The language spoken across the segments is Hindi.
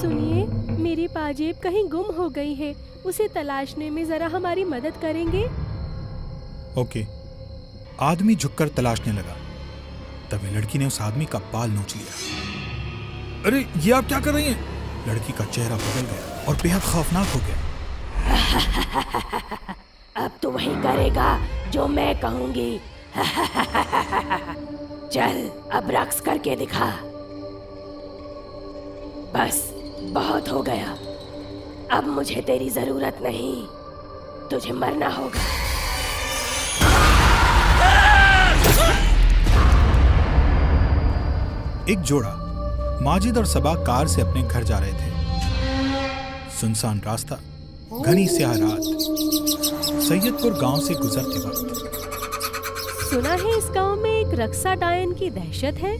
सुनिए, मेरी पाजेब कहीं गुम हो गई है। उसे तलाशने में जरा हमारी मदद करेंगे? ओके। आदमी झुककर तलाशने लगा। तभी लड़की ने उस आदमी का बाल नोच लिया। अरे ये आप क्या कर रही हैं? लड़की का चेहरा बदल गया और बेहद खौफनाक हो गया। अब तो वही करेगा जो मैं कहूंगी। चल अब रक्स करके दिखा। बस बहुत हो गया, अब मुझे तेरी जरूरत नहीं, तुझे मरना होगा। एक जोड़ा माजिद और सबा कार से अपने घर जा रहे थे। सुनसान रास्ता, घनी स्याह रात, सैयदपुर गांव से गुजरते वक्त। सुना है इस गांव में एक रक्सा डायन की दहशत है।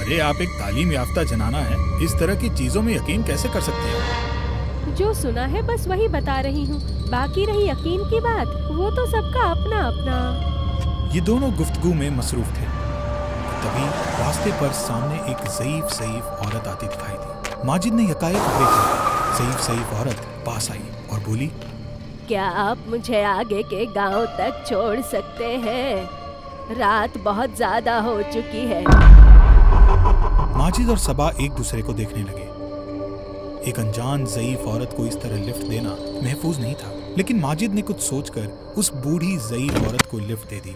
अरे आप एक तालीम याफ्ता जनाना है, इस तरह की चीजों में यकीन कैसे कर सकते हैं? जो सुना है बस वही बता रही हूँ। बाकी रही यकीन की बात, वो तो सबका अपना अपना। ये दोनों गुफ्तगू में मसरूफ थे। तभी रास्ते पर सामने एक ज़ईफ औरत आती दिखाई दी। माजिद ने यकायक ब्रेक लगाया। ज़ईफ औरत पास आई और बोली, क्या आप मुझे आगे के गांव तक छोड़ सकते हैं? रात बहुत ज्यादा हो चुकी है। माजिद और सबा एक दूसरे को देखने लगे। एक अनजान ज़ईफ औरत को इस तरह लिफ्ट देना महफूज नहीं था, लेकिन माजिद ने कुछ सोचकर उस बूढ़ी ज़ईफ औरत को लिफ्ट दे दी।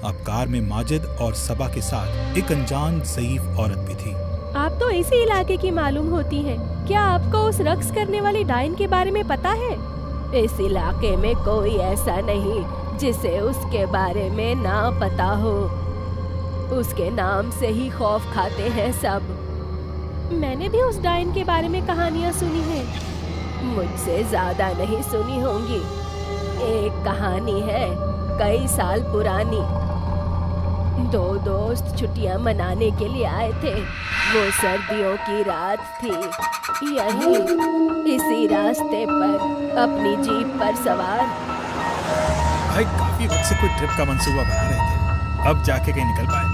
अब कार में माजिद और सबा के साथ एक अनजान ज़ईफ औरत भी थी। आप तो इसी इलाके की मालूम होती हैं। क्या आपको उस रक्स करने वाली डायन के बारे में पता है? इस इलाके में कोई ऐसा नहीं जिसे उसके बारे में ना पता हो। उसके नाम से ही खौफ खाते हैं सब। मैंने भी उस डायन के बारे में कहानियाँ सुनी हैं। मुझसे ज्यादा नहीं सुनी होंगी। एक कहानी है कई साल पुरानी। दो दोस्त छुट्टियां मनाने के लिए आए थे। वो सर्दियों की रात थी। यही इसी रास्ते पर अपनी जीप पर सवार। भाई काफी वक्त से कोई ट्रिप का मंसूबा बना रहे थे, अब जाके कहीं निकल पाए।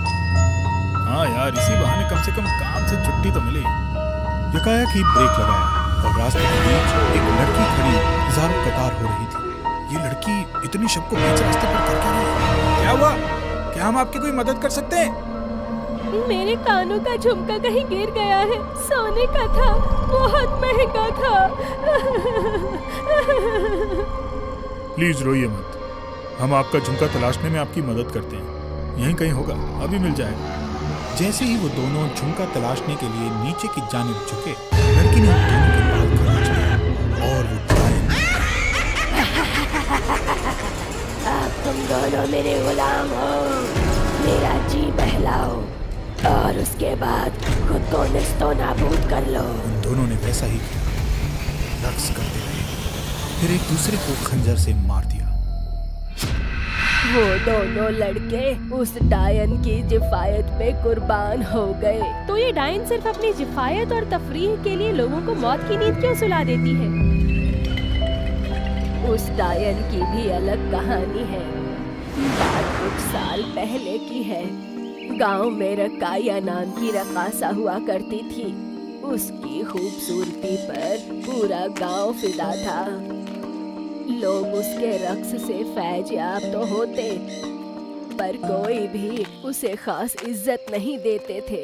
हाँ यार, इसी बहाने कम से कम काम से छुट्टी तो मिली। यकायक ही ब्रेक लगाया और रास्ते के बीच एक लड़की खड़ी इंतजार कतार हो रही थी। ये लड़की इतनी शब को बीच रास्ते पर कर क्या रही है? क्या हुआ? क्या हम आपकी कोई मदद कर सकते हैं? मेरे कानों का झुमका कहीं गिर गया है। सोने का था, बहुत महंगा था। प्लीज रोइए मत, हम आपका झुमका तलाशने में आपकी मदद करते हैं। यहीं कहीं होगा, अभी मिल जाएगा। जैसे ही वो दोनों झुमका तलाशने के लिए नीचे की जानिब झुके, लड़की ने उन दोनों के बाल खींच लिए और वो डायन। अब तुम दोनों मेरे गुलाम हो। मेरा जी बहलाओ और उसके बाद खुद को निस्तो नाबूद कर लो। उन दोनों ने वैसा ही किया। रक्स करते रहे, फिर एक दूसरे को खंजर से मार दिया। वो दोनों लड़के उस डायन की जिफायत पे कुर्बान हो गए। तो ये डायन सिर्फ अपनी जिफायत और तफरीह के लिए लोगों को मौत की नींद क्यों सुला देती है? उस डायन की भी अलग कहानी है। बात कुछ साल पहले की है। गांव में रकाया नाम की रकासा हुआ करती थी। उसकी खूबसूरती पर पूरा गांव फिदा था। लोग उसके रक्स से फैज़याब तो होते, पर कोई भी उसे खास इज्जत नहीं देते थे।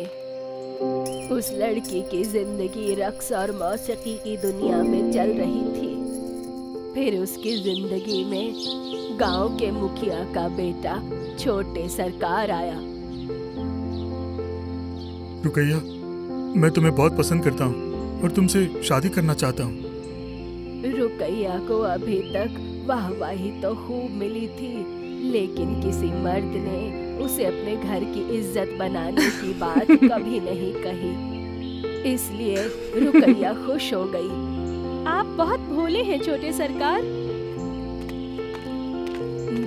उस लड़की की जिंदगी रक्स और मौसीकी की दुनिया में चल रही थी। फिर उसकी जिंदगी में गांव के मुखिया का बेटा छोटे सरकार आया। रुकैया, मैं तुम्हें बहुत पसंद करता हूँ और तुमसे शादी करना चाहता हूँ। रुकैया को अभी तक वाहवाही तो खूब मिली थी, लेकिन किसी मर्द ने उसे अपने घर की इज्जत बनाने की बात कभी नहीं कही। इसलिए रुकैया खुश हो गई। आप बहुत भोले हैं छोटे सरकार।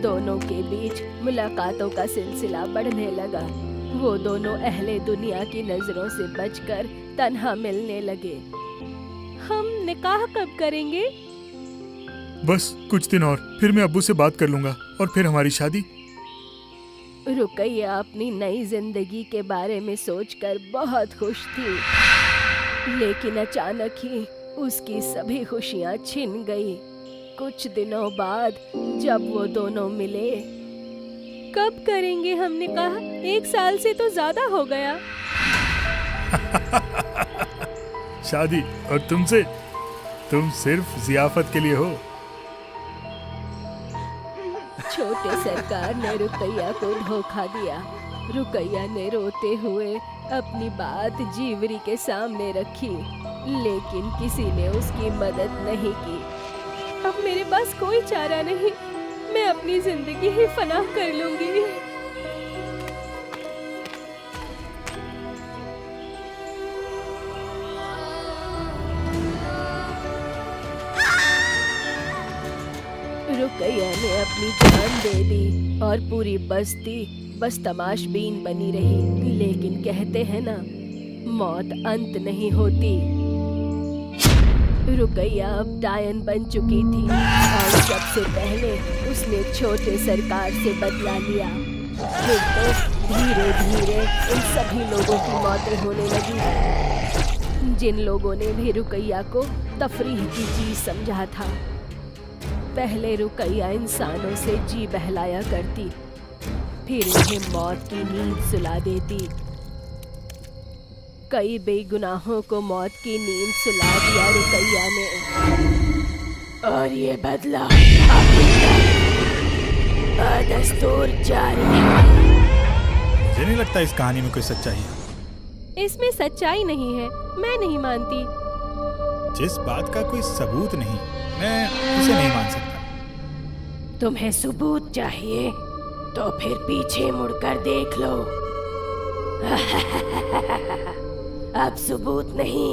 दोनों के बीच मुलाकातों का सिलसिला बढ़ने लगा। वो दोनों अहले दुनिया की नजरों से बचकर तन्हा मिलने लगे। हम निकाह कब करेंगे? बस कुछ दिन और, फिर मैं अब्बू से बात कर लूंगा और फिर हमारी शादी। रुकैया अपनी नई जिंदगी के बारे में सोचकर बहुत खुश थी। लेकिन अचानक ही उसकी सभी खुशियां छिन गई। कुछ दिनों बाद जब वो दोनों मिले, कब करेंगे? हमने कहा 1 साल से तो ज्यादा हो गया। शादी, और तुमसे? तुम सिर्फ जियाफत के लिए हो। छोटे सरकार ने रुकैया को धोखा दिया। रुकैया ने रोते हुए अपनी बात जीवरी के सामने रखी, लेकिन किसी ने उसकी मदद नहीं की। अब मेरे पास कोई चारा नहीं, मैं अपनी जिंदगी ही फना कर लूंगी। रुकैया ने अपनी जान दे दी और पूरी बस्ती बस तमाशबीन बनी रही। लेकिन कहते हैं ना, मौत अंत नहीं होती। रुकैया अब डायन बन चुकी थी और सबसे पहले उसने छोटे सरकार से बदला लिया। फिर तो धीरे धीरे उन सभी लोगों की मौतें होने लगी जिन लोगों ने भी रुकैया को तफरीह की चीज समझा था। पहले रुकैया इंसानों से जी बहलाया करती, फिर उन्हें मौत की नींद सुला देती। कई बेगुनाहों को मौत की नींद सुला दिया रुकैया ने, और ये बदला बदस्तूर जारी है। मुझे नहीं लगता इस कहानी में कोई सच्चाई है। इसमें सच्चाई नहीं है, मैं नहीं मानती। जिस बात का कोई सबूत नहीं, मैं उसे नहीं मान सकता। तुम्हें सबूत चाहिए तो फिर पीछे मुड़कर देख लो। अब सबूत नहीं,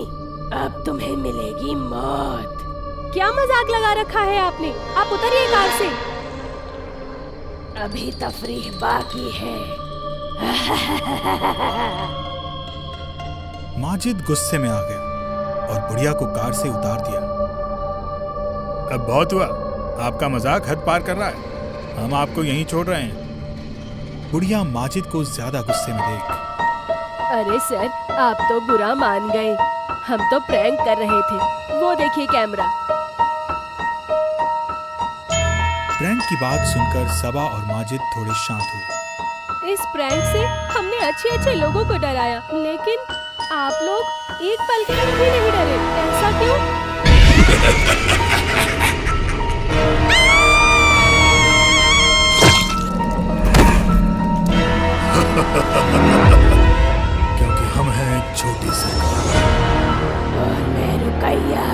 अब तुम्हें मिलेगी मौत। क्या मजाक लगा रखा है आपने? आप उतरिए कार से। अभी तफरीह बाकी है। माजिद गुस्से में आ गया और बुढ़िया को कार से उतार दिया। अब बहुत हुआ, आपका मजाक हद पार कर रहा है। हम आपको यहीं छोड़ रहे हैं। बुढ़िया माजिद को ज्यादा गुस्से में देख, अरे सर, आप तो बुरा मान गए। हम तो प्रैंक कर रहे थे। वो देखिए कैमरा। प्रैंक की बात सुनकर सबा और माजिद थोड़े शांत हुए। इस प्रैंक से हमने अच्छे लोगों को डराया, लेकिन आप लोग एक पल के लिए भी नहीं डरे। ऐसा क्यों? क्योंकि हम हैं छोटी सरकार। और मैं रुकैया।